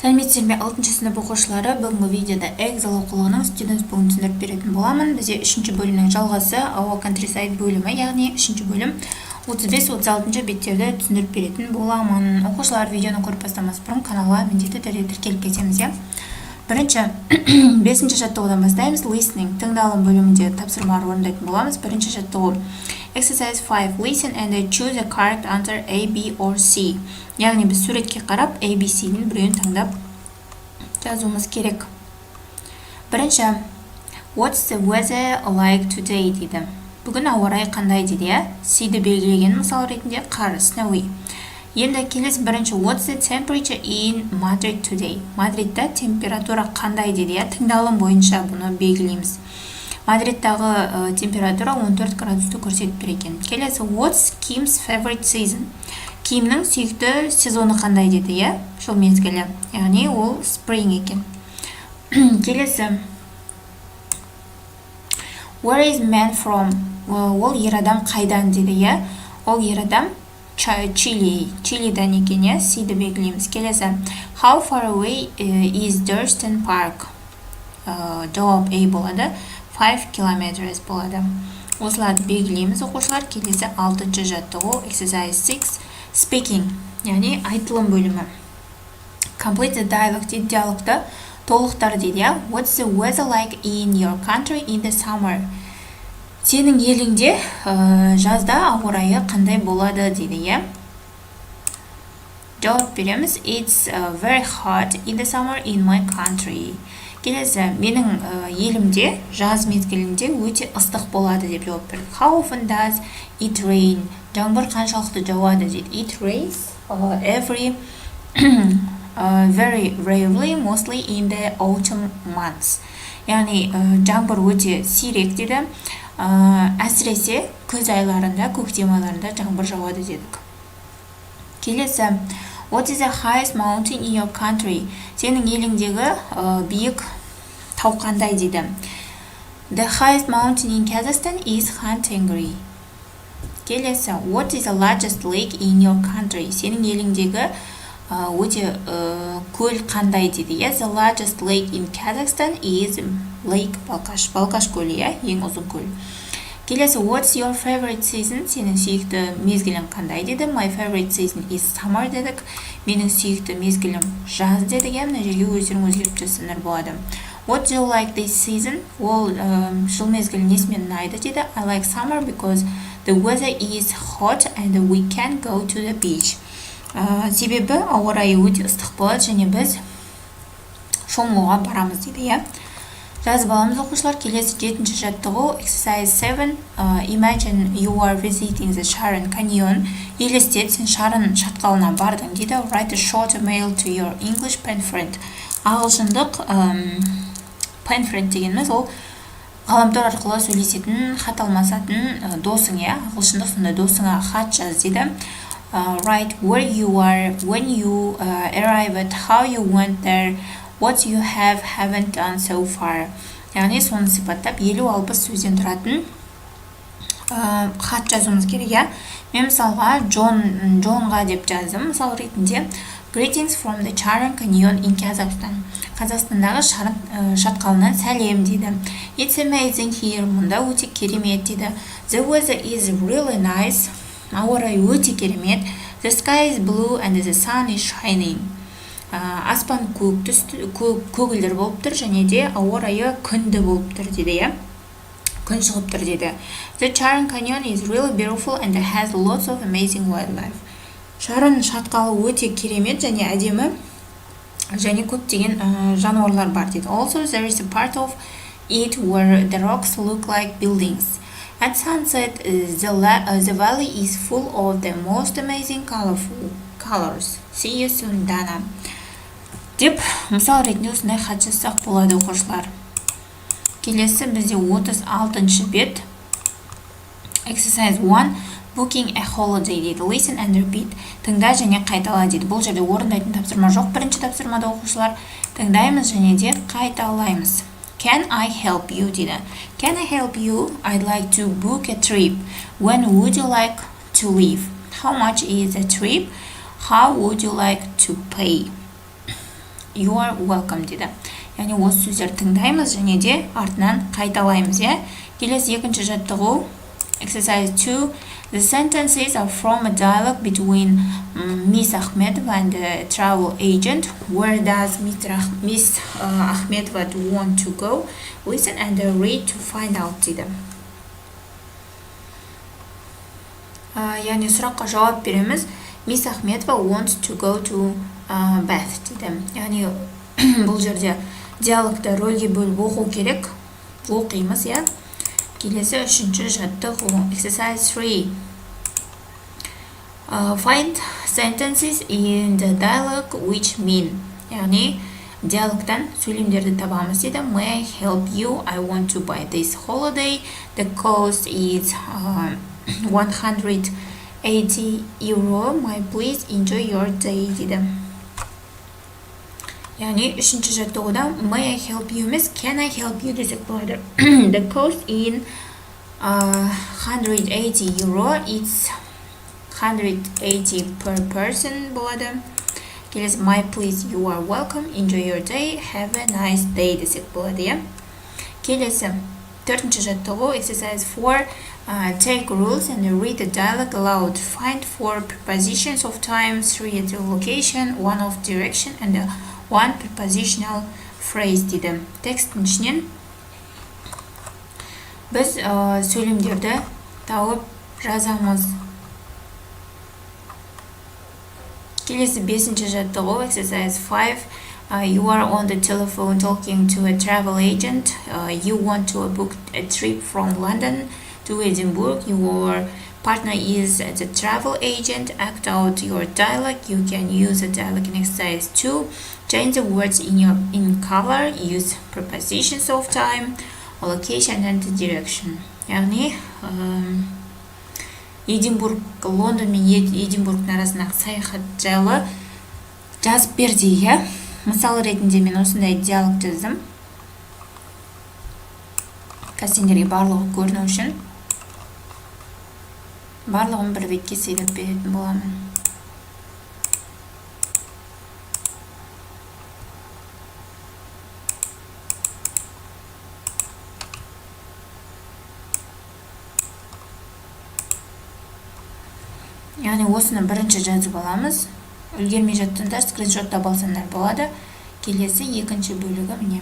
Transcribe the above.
Сәлеметсіздер ме 6-шы сынып оқушылары, бүгінгі видеода ExExcel оқулығының Students бүгін түсіндіріп беретін боламын. Бізде 3-ші бөлімнің жалғасы Our Contryside бөлімі, яғни 3-ші бөлім 35-36 беттерді түсіндіріп беретін боламын. Оқушылар видеоны көріп бастамас бұрын каналға міндетті түрде тіркеліп кетеміз. Бірінші 5-ші жаттығудан бастаймыз. Listening тыңдалым бөлімінде тапсырмалар орындайтын боламыз. Бірінші жаттығу Exercise 5. Listen and choose a correct answer A, B or C. Яғни біз суретке қарап A, B, C-дің біреуін таңдап жазуымыз керек. Бірінші, What's the weather like today дейді. Бүгін ауа райы қандай дейді. C-ді белгілеген мысал ретінде қар, snowy. Енді келесі бірінші, What's the temperature in Madrid today? Мадридта температура қандай дейді. Тыңдалым бойынша бұны белгілейміз. Мадридтағы температура 14 градусты көрсетіп тұр екен. Келесі, What's Kim's favorite season? Кимнің сүйікті сезоны қандай деді, жыл мезгілі. Яғни ол spring екен. Келесі, Where is man from? Ол ер адам қайдан деді, ол ер адам Чилидан екен, Сиді белгілейміз. Келесі, How far away is Durston Park? Жауап A болады. 5 kilometers болады. Осыларды белгілейміз оқушылар. Келесі 6-шы жаттығу Exercise 6 Speaking, яғни айтылым бөлімі. Complete the dialogue дейді, диалогты толықтар дейді. What's the weather like in your country in the summer? Сенің еліңде жазда ауа райы қандай болады дейді. Жауап береміз. It's very hot in the summer in my country. Келесі, менің елімде жаз мезгілінде өте ыстық болады деп жауап берді. How often does it rain? Жаңбыр қаншалықты жауады дейді. It rains very rarely, mostly in the autumn months. Яғни жаңбыр өте сирек дейді. Әсіресе күз айларында, көктем айларында жаңбыр жауады дедік. Келесі, What is the highest mountain in your country? Сенің еліңдегі биік тау қандай дейді. The highest mountain in Kazakhstan is Khantengri. Келесі, What is the largest lake in your country? Сенің еліңдегі өте көл қандай дейді. The largest lake in Kazakhstan is Lake Balkash. Балкаш көлі, ең ұзын көл. Келесі, What's your favorite season? Сенің сүйікті мезгілің қандай деді. My favorite season is summer дедік. Менің сүйікті мезгілім жаз дедік. Мына жерге өздерің өзгеріп жасанар болады. What do you like this season? Ол жыл мезгілі несімен ұнайды деді. I like summer because the weather is hot and we can go to the beach. Себебі ауа райы өте ыстық болады және біз шомылуға барамыз дейді. Жазып аламыз оқушылар. Келесі 7-ші жаттығу Exercise 7. Imagine you are visiting the Sharon Canyon. Елестет, сен Шарын шатқалына бардың дейді. Write a short email to your English pen friend. Ағылшындық pen friend дегеніміз ол ғаламтор арқылы сөйлесетін, хат алмасатын досың, ағылшындық сонда досыңа хат жаз дейді. Write where you are, when you arrived, how you went there, what you haven't done so far. Яғни соны сипаттап 50-60 сөзден тұратын хат жазуымыз керек. Мен мысалға Джонға деп жаздым. Мысал ретінде Greetings from the Sharon Canyon in Kazakhstan. Қазақстандағы шатқалынан сәлем дейді. It's amazing here. Мұнда өте керемет дейді. The weather is really nice. Ауа райы өте керемет. The sky is blue and the sun is shining. Аспан көгілдір болып тұр және де ауа райы күнді болып тұр дейді. Күн шығып тұр дейді. The Sharon Canyon is really beautiful and has lots of amazing wildlife. Шарын шатқалы өте керемет және әдемі және көптеген жануарлар бар дейді. Also there is a part of it where the rocks look like buildings. At sunset the valley is full of the most amazing colorful colors. See you soon, Dana. Деп мысал ретінде осындай хат жазсақ болады оқушылар. Келесі бізде 36-шы бет Exercise 1 Booking a holiday дейді. Listen and repeat. Тыңда және қайтала дейді. Бұл жерде орындайтын тапсырма жоқ. Бірінші тапсырмада оқушылар тыңдаймыз және де қайталаймыз. Can I help you дейді. Can I help you? I'd like to book a trip. When would you like to leave? How much is the trip? How would you like to pay? you are welcome дейді. Яғни осы сөздерді тыңдаймыз және де артынан қайталаймыз, иә. Келесі екінші жаттығу exercise 2. The sentences are from a dialogue between Miss Ahmedova and the travel agent. Where does Miss Ahmedova want to go? Listen and read to find out дейді. Яғни сұраққа жауап береміз. Miss Ahmedova wants to go to Bath дейді. Яғни бұл жерде диалогты рөлге бөліп оқу керек. Оқимыз, иә. Келесі үшінші жаттығу exercise 3. Find sentences in the dialogue which mean. Яғни диалогтан сөйлемдерді табамыз дейді. May I help you? I want to buy this holiday. The cost is 180 euro. My please enjoy your day дейді. Яғни үшінші жаттығуда may I help you емес, can I help you десек болады. The cost in 180 euro. It's 180 per person болады. Келесі my please, you are welcome, enjoy your day, have a nice day десек болады, иә. Келесі төртінші жаттығу exercise 4. Take rules and read the dialogue aloud. Find 4 prepositions of time, 3 at the location, 1 of direction and 1 prepositional phrase дейді. Тексттің ішінен біз сөйлемдерді тауып жазамыз. Келесі бесінші жаттығу exercise 5. You are on the telephone talking to a travel agent. You want to book a trip from London to Edinburgh. Your partner is the travel agent. Act out your dialogue. You can use the dialogue in exercise 2. Change the words in color. Use prepositions of time, location and direction. Яғни Эдинбург, Лондон мен Эдинбургтың арасындағы саяхат жайлы жазып бер дейді. Мысал ретінде мен осындай диалог жаздым. Сендерге барлығы көріну үшін барлығын бір бетке сыйлап беретін боламын. Яғни осыны бірінші жазып аламыз. Үлгермей жатқандар скриншоттап алсаңдар болады. Келесі екінші бөлігі міне.